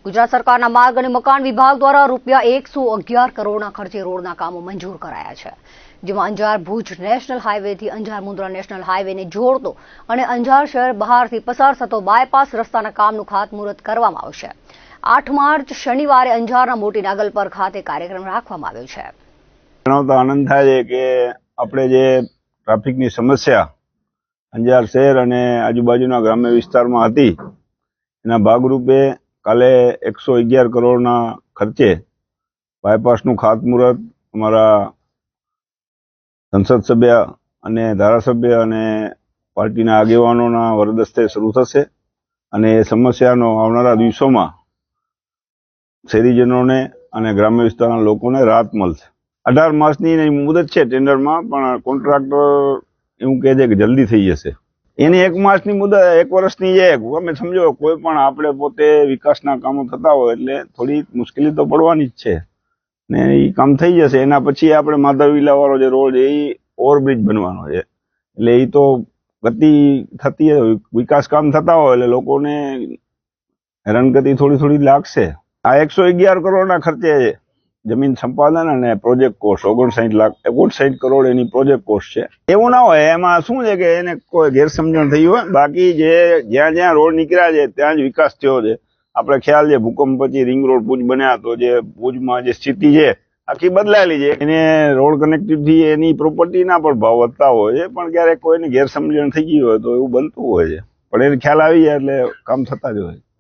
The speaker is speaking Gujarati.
ગુજરાત સરકારના માર્ગ અને મકાન વિભાગ દ્વારા રૂપિયા 111 કરોડના ખર્ચે રોડના કામો મંજૂર કરાયા છે, જેમાં અંજાર ભુજ નેશનલ હાઈવેથી અંજાર મુન્દ્રા નેશનલ હાઈવેને જોડતો અને અંજાર શહેર બહારથી પસાર થતો બાયપાસ રસ્તાના કામનું ખાતમુહૂર્ત કરવામાં આવશે. 8 માર્ચ શનિવારે અંજારના મોટી નાગલપર ખાતે કાર્યક્રમ રાખવામાં આવ્યો છે. જણાવતા આનંદ થાય છે કે આપણે જે ટ્રાફિકની સમસ્યા અંજાર શહેર અને આજુબાજુના ગ્રામ્ય વિસ્તારમાં હતી, એના ભાગરૂપે કાલે 111 કરોડના ખર્ચે બાયપાસનું ખાતમુહૂર્ત અમારા સંસદ સભ્ય અને ધારાસભ્ય અને પાર્ટીના આગેવાનોના વરદસ્તે શરૂ થશે અને એ સમસ્યાનો આવનારા દિવસોમાં શહેરીજનોને અને ગ્રામ્ય વિસ્તારના લોકોને રાહત મળશે. 18 માસની મુદત છે ટેન્ડરમાં, પણ કોન્ટ્રાક્ટર એવું કહે છે કે જલ્દી થઈ જશે. એની 1 માસની મુદત 1 વર્ષની છે. તમે સમજો, કોઈ પણ આપણે પોતે વિકાસના કામો થતા હોય એટલે થોડી મુશ્કેલી તો પડવાની જ છે ને એ કામ થઈ જશે. એના પછી આપણે માધવવિલા વાળો જે રોડ છે એ ઓવરબ્રિજ બનવાનો છે, એટલે એ તો ગતિ થતી હોય, વિકાસ કામ થતા હોય એટલે લોકોને હેરાનગતિ થોડી લાગશે. આ 111 કરોડના ખર્ચે જમીન સંપાદન અને પ્રોજેક્ટ કોસ્ટ 59 કરોડ એની પ્રોજેક્ટ કોસ્ટ છે. એવું ના હોય, એમાં શું છે કે એને કોઈ ગેરસમજણ થઈ હોય. બાકી જે જ્યાં રોડ નીકળ્યા છે ત્યાં જ વિકાસ થયો છે. આપણે ખ્યાલ છે ભૂકંપ પછી રિંગ રોડ ભુજ બન્યા, તો જે ભુજમાં જે સ્થિતિ છે આખી બદલાયેલી છે. એને રોડ કનેક્ટિવિટી એની પ્રોપર્ટીના પણ ભાવ વધતા હોય છે, પણ ક્યારેક કોઈને ગેરસમજણ થઈ ગઈ હોય તો એવું બનતું હોય છે, પણ એને ખ્યાલ આવી જાય એટલે કામ થતા જ હોય.